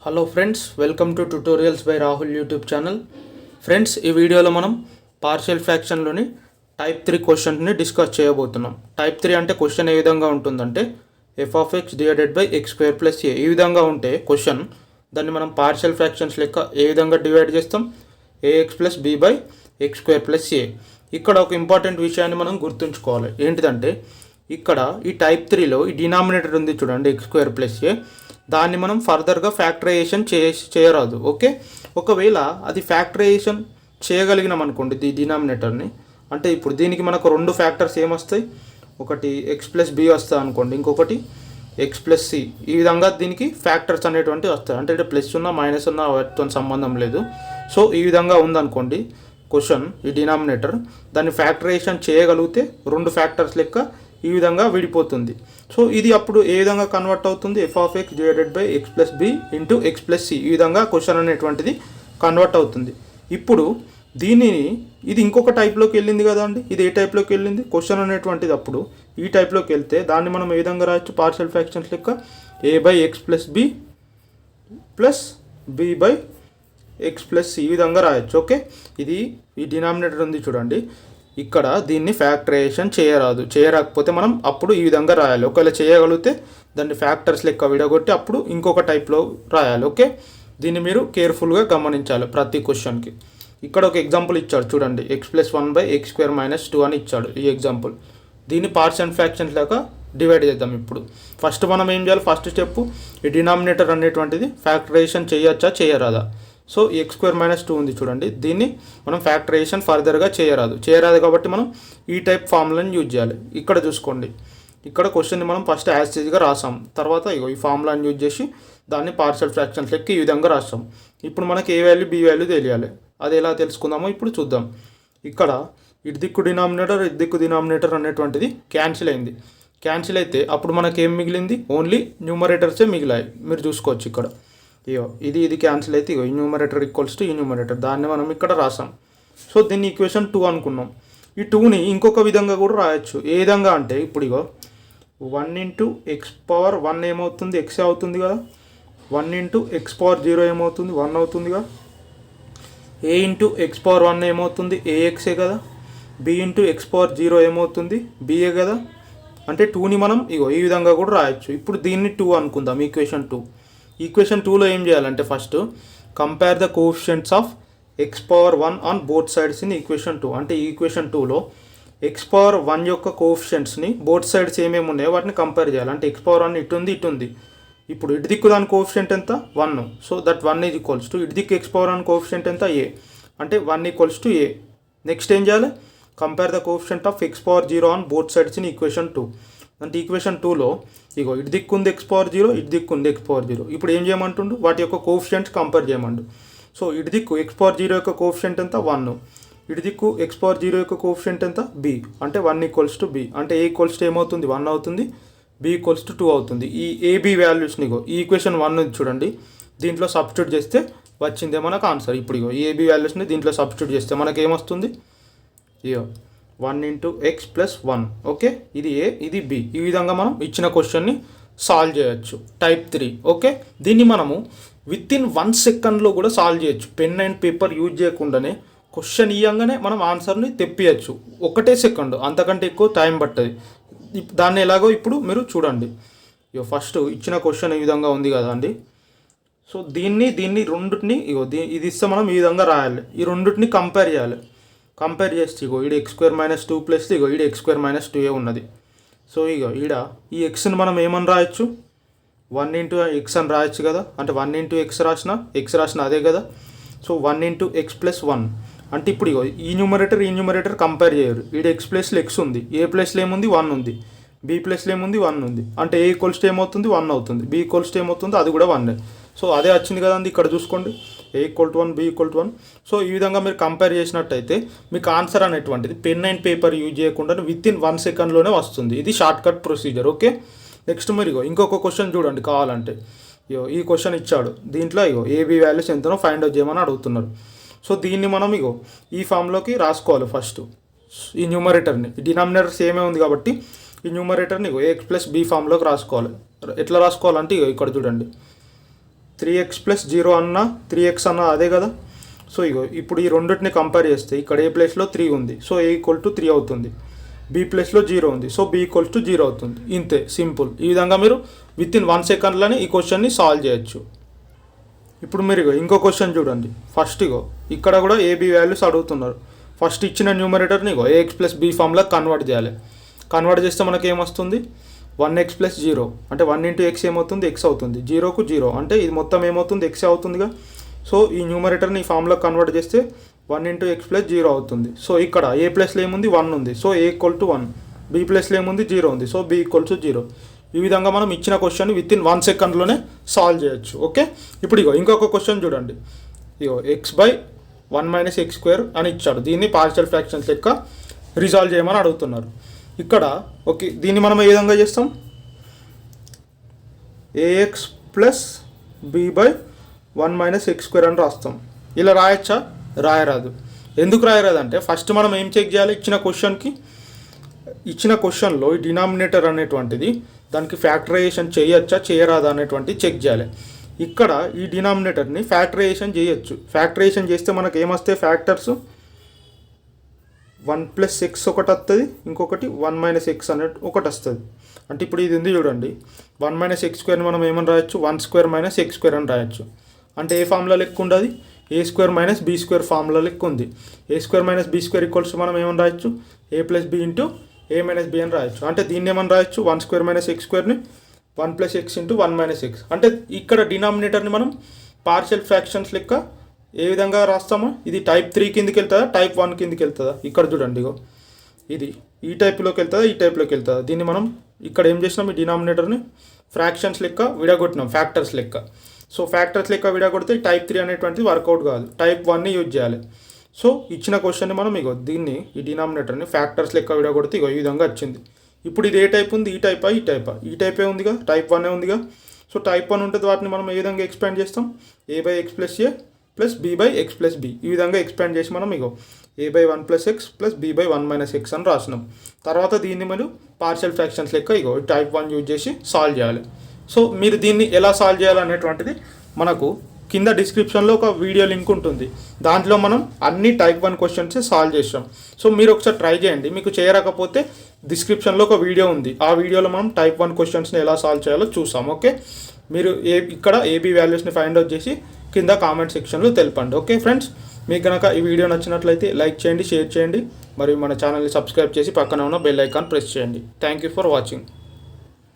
Hello friends, welcome to tutorials by Rahul YouTube channel. Friends, ఈ వీడియోలో మనం పార్షియల్ ఫ్రాక్షన్లోని టైప్ 3 క్వశ్చన్ని డిస్కస్ చేయబోతున్నాం. టైప్ 3 అంటే క్వశ్చన్ ఏ విధంగా ఉంటుందంటే F of X divided by X square plus A. ఈ విధంగా ఉంటే క్వశ్చన్ దాన్ని మనం పార్షియల్ ఫ్రాక్షన్స్ లెక్క ఏ విధంగా డివైడ్ చేస్తాం, A X plus B by X square plus A. ఇక్కడ ఒక ఇంపార్టెంట్ విషయాన్ని మనం గుర్తుంచుకోవాలి. ఏంటిదంటే ఇక్కడ ఈ టైప్ 3లో ఈ డినామినేటర్ ఉంది చూడండి, ఎక్స్ స్క్వేర్ ప్లస్ ఏ. దాన్ని మనం ఫర్దర్గా ఫ్యాక్టరైజేషన్ చేయరాదు. ఓకే, ఒకవేళ అది ఫ్యాక్టరైజేషన్ చేయగలిగినాం అనుకోండి ఈ డినామినేటర్ని, అంటే ఇప్పుడు దీనికి మనకు రెండు ఫ్యాక్టర్స్ ఏమొస్తాయి, ఒకటి ఎక్స్ ప్లస్ బి వస్తుంది అనుకోండి, ఇంకొకటి ఎక్స్ ప్లస్ సి. ఈ విధంగా దీనికి ఫ్యాక్టర్స్ అనేటువంటివి వస్తాయి. అంటే ప్లస్ ఉన్నా మైనస్ ఉన్నా వాటితో సంబంధం లేదు. సో ఈ విధంగా ఉందనుకోండి క్వశ్చన్, ఈ డినామినేటర్ దాన్ని ఫ్యాక్టరైజేషన్ చేయగలిగితే రెండు ఫ్యాక్టర్స్ లెక్క ఈ విధంగా విడిపోతుంది. సో ఇది అప్పుడు ఏ విధంగా కన్వర్ట్ అవుతుంది, F of X divided by X plus B into X plus C. ఈ విధంగా క్వశ్చన్ అనేటువంటిది కన్వర్ట్ అవుతుంది. ఇప్పుడు దీనిని ఇది ఇంకొక టైప్లోకి వెళ్ళింది కదా అండి, ఇది ఏ టైప్లోకి వెళ్ళింది క్వశ్చన్ అనేటువంటిది. అప్పుడు ఈ టైప్లోకి వెళ్తే దాన్ని మనం ఏ విధంగా రాయొచ్చు, పార్షియల్ ఫ్రాక్షన్స్ లెక్క A by X plus B plus B by X plus C ఈ విధంగా రాయొచ్చు. ఓకే, ఇది ఈ డినామినేటర్ ఉంది చూడండి, ఇక్కడ దీన్ని ఫ్యాక్టరైజేషన్ చేయరాకపోతే మనం అప్పుడు ఈ విధంగా రాయాలి. ఒకవేళ చేయగలిగితే దాన్ని ఫ్యాక్టర్స్ లెక్క విడగొట్టి అప్పుడు ఇంకొక టైప్లో రాయాలి. ఓకే, దీన్ని మీరు కేర్ఫుల్గా గమనించాలి ప్రతి క్వశ్చన్కి. ఇక్కడ ఒక ఎగ్జాంపుల్ ఇచ్చాడు చూడండి, X plus 1 by X square minus 2 అని ఇచ్చాడు ఈ ఎగ్జాంపుల్. దీన్ని పార్షియల్ ఫ్రాక్షన్స్ లాగా డివైడ్ చేద్దాం. ఇప్పుడు ఫస్ట్ మనం ఏం చేయాలి, ఫస్ట్ స్టెప్ ఈ డినామినేటర్ అనేటువంటిది ఫ్యాక్టరైజేషన్ చేయొచ్చా చేయరాదా. సో ఎక్స్ స్క్వేర్ మైనస్ 2 ఉంది చూడండి, దీన్ని మనం ఫ్యాక్టరైజేషన్ ఫర్దర్గా చేయరాదు కాబట్టి మనం ఈ టైప్ ఫార్ములాని యూజ్ చేయాలి. ఇక్కడ చూసుకోండి, ఇక్కడ క్వశ్చన్ని మనం ఫస్ట్ యాజిటీజ్గా రాసాం, తర్వాత ఈ ఫార్ములాని యూజ్ చేసి దాన్ని పార్షియల్ ఫ్రాక్షన్స్ లెక్క ఈ విధంగా రాస్తాం. ఇప్పుడు మనకి ఏ వాల్యూ బి వాల్యూ తెలియాలి. అది ఎలా తెలుసుకుందామో ఇప్పుడు చూద్దాం. ఇక్కడ ఇటు దిక్కు డినామినేటర్ అనేటువంటిది క్యాన్సిల్ అయింది. క్యాన్సిల్ అయితే అప్పుడు మనకి ఏం మిగిలింది, ఓన్లీ న్యూమరేటర్సే మిగిలాయి. మీరు చూసుకోవచ్చు ఇక్కడ, ఇది క్యాన్సిల్ అయితే ఈ న్యూమరేటర్ ఈక్వల్స్ టు ఈ న్యూమరేటర్, దాన్ని మనం ఇక్కడ రాసాం. సో దీన్ని ఈక్వేషన్ 2 అనుకున్నాం. ఈ 2ని ఇంకొక విధంగా కూడా రాయొచ్చు. ఏ విధంగా అంటే ఇప్పుడు 1 ఇంటూ ఎక్స్ పవర్ 1 ఏమవుతుంది, ఎక్సే అవుతుంది కదా. 1 ఇంటూ ఎక్స్ పవర్ 0 ఏమవుతుంది, 1 అవుతుందిగా. ఏ ఇంటూ ఎక్స్ పవర్ 1 ఏమవుతుంది, ఏఎక్సే కదా. బి ఇంటూ ఎక్స్ పవర్ 0 ఏమవుతుంది, బిఏ కదా. అంటే 2ని మనం ఈ విధంగా కూడా రాయొచ్చు. ఇప్పుడు దీన్ని 2 అనుకుందాం, ఈక్వేషన్ 2. ఈక్వేషన్ 2లో ఏం చేయాలంటే first compare the coefficients of X power 1 on both sides in equation 2. అంటే ఈక్వేషన్ 2లో ఎక్స్ పవర్ 1 యొక్క కోఎఫిషియంట్స్ని బోత్ సైడ్స్ ఏమేమి ఉన్నాయో వాటిని కంపేర్ చేయాలి. అంటే ఎక్స్ పవర్ 1 ఇటు ఉంది. ఇప్పుడు ఇటు దిక్కు దాని కోఎఫిషియంట్ ఎంత, 1. So that 1 is equals to ఇటు దిక్కు ఎక్స్ పవర్ 1 కోఎఫిషియంట్ ఎంత, ఏ. అంటే 1 ఈక్వల్స్ టు ఏ. నెక్స్ట్ ఏం చేయాలి, compare the coefficient of X power 0 on both sides in equation 2. అంటే ఈక్వేషన్ 2లో ఇటు దిక్కు ఉంది ఎక్స్ పవర్ 0, ఇటు దిక్కు ఉంది ఎక్స్ పవర్ 0. ఇప్పుడు ఏం చేయమంటుండు, వాటి యొక్క కోఎఫిషియంట్స్ కంపేర్ చేయమండు. సో ఇటు దిక్కు ఎక్స్ పవర్ 0 యొక్క కోఎఫిషియంట్ ఎంత, 1. ఇటు దిక్కు ఎక్స్ పవర్ 0 యొక్క కోఎఫిషియంట్ ఎంత, బి. అంటే 1 ఈక్వల్స్ టు బి. అంటే ఏ ఈక్వల్స్ టు ఏమవుతుంది, 1 అవుతుంది. బి ఈక్వల్స్ టు 2 అవుతుంది. ఈ ఏబి వాల్యూస్ని ఈ ఈక్వేషన్ 1 చూడండి, దీంట్లో సబ్స్టిట్యూట్ చేస్తే వచ్చిందే మనకు ఆన్సర్. ఇప్పుడు ఈ ఏబి వాల్యూస్ని దీంట్లో సబ్స్టిట్యూట్ చేస్తే మనకి ఏమొస్తుంది, 1 ఇంటూ ఎక్స్ ప్లస్ 1. ఓకే, ఇది ఏ, ఇది బి. ఈ విధంగా మనం ఇచ్చిన క్వశ్చన్ని సాల్వ్ చేయొచ్చు టైప్ 3. ఓకే, దీన్ని మనము విత్ ఇన్ 1 సెకండ్లో కూడా సాల్వ్ చేయొచ్చు. పెన్ అండ్ పేపర్ యూజ్ చేయకుండానే క్వశ్చన్ ఇవ్వగానే మనం ఆన్సర్ని తెప్పియచ్చు. 1 సెకండ్, అంతకంటే ఎక్కువ టైం పట్టదు. దాన్ని ఎలాగో ఇప్పుడు మీరు చూడండి. ఫస్ట్ ఇచ్చిన క్వశ్చన్ ఈ విధంగా ఉంది కదా అండి. సో దీన్ని రెండింటిని ఇది ఇస్తే మనం ఈ విధంగా రాయాలి. ఈ రెండింటిని కంపేర్ చేయాలి. కంపేర్ చేస్తే ఈడ ఎక్స్ స్క్వేర్ మైనస్ 2 ప్లస్ ఈడ ఎక్స్ స్క్వేర్ మైనస్ 2 ఉన్నది. సో ఈడ ఈ ఎక్స్ని మనం ఏమని రాయొచ్చు, 1 ఇంటూ ఎక్స్ అని రాయొచ్చు కదా. అంటే 1 ఇంటూ ఎక్స్ రాసిన అదే కదా. So 1 into X plus 1. అంటే ఇప్పుడు ఈ న్యూమరేటర్ కంపేర్ చేయరు. ఈడ ఎక్స్ ప్లేస్లో ఎక్స్ ఉంది, ఏ ప్లేస్లో ఏముంది, 1 ఉంది. బి ప్లేస్లో ఏముంది, 1 ఉంది. అంటే ఏ ఈక్వల్స్ టు ఏమవుతుంది, 1 అవుతుంది. బి ఈక్వల్స్ టు ఏమవుతుంది, అది కూడా 1. సో అదే వచ్చింది కదండి, ఇక్కడ చూసుకోండి, A equal to 1, B equal to 1. So ఈ విధంగా మీరు కంపేర్ చేసినట్టయితే మీకు ఆన్సర్ అనేటువంటిది పెన్ అండ్ పేపర్ యూజ్ చేయకుండా విత్ ఇన్ 1 సెకండ్లోనే వస్తుంది. ఇది short cut procedure. Okay, next మీరు ఇంకొక క్వశ్చన్ చూడండి కావాలంటే. ఈ క్వశ్చన్ ఇచ్చాడు, దీంట్లో ఏబి వాల్యూస్ ఎంతనో ఫైండ్ అవుట్ చేయమని అడుగుతున్నారు. సో దీన్ని మనం ఈ ఫామ్లోకి రాసుకోవాలి. ఫస్ట్ ఈ న్యూమరేటర్ని, డినామినేటర్ సేమే ఉంది కాబట్టి ఈ న్యూమరేటర్ని ఎక్స్ ప్లస్ బి ఫామ్లోకి రాసుకోవాలి. ఎట్లా రాసుకోవాలంటే ఇక్కడ చూడండి, 3x ప్లస్ 0 అన్న 3x అన్న అదే కదా. సో ఇగో ఇప్పుడు ఈ రెండింటిని కంపేర్ చేస్తే ఇక్కడ ఏ ప్లేస్లో 3 ఉంది, సో ఏ ఈక్వల్ టు 3 అవుతుంది. బి ప్లేస్లో 0 ఉంది, సో బి ఈక్వల్స్ టు 0 అవుతుంది. ఇంతే, సింపుల్. ఈ విధంగా మీరు విత్ ఇన్ 1 సెకండ్లోనే ఈ క్వశ్చన్ని సాల్వ్ చేయొచ్చు. ఇప్పుడు మీరు ఇంకో క్వశ్చన్ చూడండి. ఫస్ట్ ఇక్కడ కూడా ఏబి వాల్యూస్ అడుగుతున్నారు. ఫస్ట్ ఇచ్చిన న్యూమరేటర్ని ఏఎక్స్ ప్లస్ బి ఫామ్లో కన్వర్ట్ చేయాలి. కన్వర్ట్ చేస్తే మనకి ఏమొస్తుంది, 1x ప్లస్ 0 అంటే 1 ఇంటూ ఎక్స్ ఏమవుతుంది, ఎక్స్ అవుతుంది. 0కు 0 అంటే ఇది మొత్తం ఏమవుతుంది, ఎక్స్ అవుతుందిగా. సో ఈ న్యూమరేటర్ని ఈ ఫామ్లో కన్వర్ట్ చేస్తే 1 ఇంటూ ఎక్స్ ప్లస్ 0 అవుతుంది. సో ఇక్కడ ఏ ప్లస్లో ఏముంది, 1 ఉంది, so A equal to 1. B ప్లస్లో ఏముంది, 0 ఉంది, సో బి ఈక్వల్ టు 0. ఈ విధంగా మనం ఇచ్చిన క్వశ్చన్ విత్ ఇన్ 1 సెకండ్లోనే సాల్వ్ చేయొచ్చు. ఓకే, ఇప్పుడు ఇంకొక క్వశ్చన్ చూడండి. X by 1 minus X square అని ఇచ్చాడు. దీన్ని పార్షియల్ ఫ్రాక్షన్స్ లెక్క రిజాల్వ్ చేయమని అడుగుతున్నారు. ఇక్కడ ఓకే, దీన్ని మనం ఏ విధంగా చేస్తాం, A X plus B by 1 minus X square అని రాస్తాం. ఇలా రాయొచ్చా, రాయరాదు. ఎందుకు రాయరాదు అంటే ఫస్ట్ మనం ఏం చెక్ చేయాలి, ఇచ్చిన క్వశ్చన్లో ఈ డినామినేటర్ అనేటువంటిది దానికి ఫ్యాక్టరైజేషన్ చేయొచ్చా చేయరాదా అనేటువంటి చెక్ చేయాలి. ఇక్కడ ఈ డినామినేటర్ని ఫ్యాక్టరైజేషన్ చేయొచ్చు. ఫ్యాక్టరైజేషన్ చేస్తే మనకు ఏమొస్తాయి ఫ్యాక్టర్స్, 1 ప్లస్ ఎక్స్ ఒకటి వస్తుంది, ఇంకొకటి 1 మైనస్ ఎక్స్ అనేది ఒకటి వస్తుంది. అంటే ఇప్పుడు ఇది ఉంది చూడండి, 1 మైనస్ ఎక్స్ స్క్వేర్ని మనం ఏమని రాయొచ్చు, 1 స్క్వేర్ మైనస్ ఎక్స్ స్క్వేర్ అని రాయొచ్చు. అంటే ఏ ఫార్ములా లెక్క ఉండదు, A square minus B square formula లెక్క ఉంది. A square minus B square equals మనం ఏమని రాయొచ్చు, A plus B into A minus B అని రాయొచ్చు. అంటే దీన్ని ఏమని రాయొచ్చు, 1 స్క్వేర్ మైనస్ ఎక్స్ స్క్వేర్ని 1 plus X into 1 minus X. అంటే ఇక్కడ డినామినేటర్ని మనం పార్షియల్ ఫ్రాక్షన్స్ లెక్క ఏ విధంగా రాస్తామో, ఇది టైప్ 3 కిందకి వెళ్తుందా, టైప్ 1 కిందకి వెళ్తుందా. ఇక్కడ చూడండి, ఇది ఈ టైప్లోకి వెళ్తుందా, ఈ టైప్లోకి వెళ్తుందా. దీన్ని మనం ఇక్కడ ఏం చేసినాం, ఈ డినామినేటర్ని ఫ్రాక్షన్స్ లెక్క విడగొట్టినాం, ఫ్యాక్టర్స్ లెక్క. సో ఫ్యాక్టర్స్ లెక్క విడగొడితే టైప్ 3 అనేటువంటిది వర్కౌట్ కాదు, టైప్ 1ని యూజ్ చేయాలి. సో ఇచ్చిన క్వశ్చన్ని మనం దీన్ని ఈ డినామినేటర్ని ఫ్యాక్టర్స్ లెక్క విడగొడితే ఈ విధంగా వచ్చింది. ఇప్పుడు ఇది ఏ టైప్ ఉంది, ఈ టైపా ఈ టైపా, ఈ టైపే ఉందిగా, టైప్ 1 ఉందిగా. సో టైప్ 1 ఉంటుంది, వాటిని మనం ఏ విధంగా ఎక్స్పాండ్ చేస్తాం, A by X plus A plus B by X plus B. ఈ విధంగా ఎక్స్పాండ్ చేసి మనం A by 1 plus X plus B by 1 minus X అని రాసినాం. తర్వాత దీన్ని మనం పార్షియల్ ఫ్రాక్షన్స్ లెక్క టైప్ 1 యూజ్ చేసి సాల్వ్ చేయాలి. సో మీరు దీన్ని ఎలా సాల్వ్ చేయాలనేటువంటిది మనకు కింద డిస్క్రిప్షన్లో ఒక వీడియో లింక్ ఉంటుంది. దాంట్లో మనం అన్ని టైప్ 1 క్వశ్చన్స్ సాల్వ్ చేసాం. సో మీరు ఒకసారి ట్రై చేయండి. మీకు చేయరాకపోతే డిస్క్రిప్షన్లో ఒక వీడియో ఉంది, ఆ వీడియోలో మనం టైప్ 1 క్వశ్చన్స్ని ఎలా సాల్వ్ చేయాలో చూసాం. ఓకే, మీరు ఇక్కడ ఏబీ వాల్యూస్ని ఫైండ్ అవుట్ చేసి కింద కామెంట్ సెక్షన్లో తెలపండి. ఓకే ఫ్రెండ్స్, మీకు కనుక ఈ వీడియో నచ్చినట్లయితే లైక్ చేయండి, షేర్ చేయండి, మరియు మన ఛానల్ని సబ్స్క్రైబ్ చేసి పక్కన ఉన్న బెల్ ఐకాన్ ప్రెస్ చేయండి. Thank you for watching.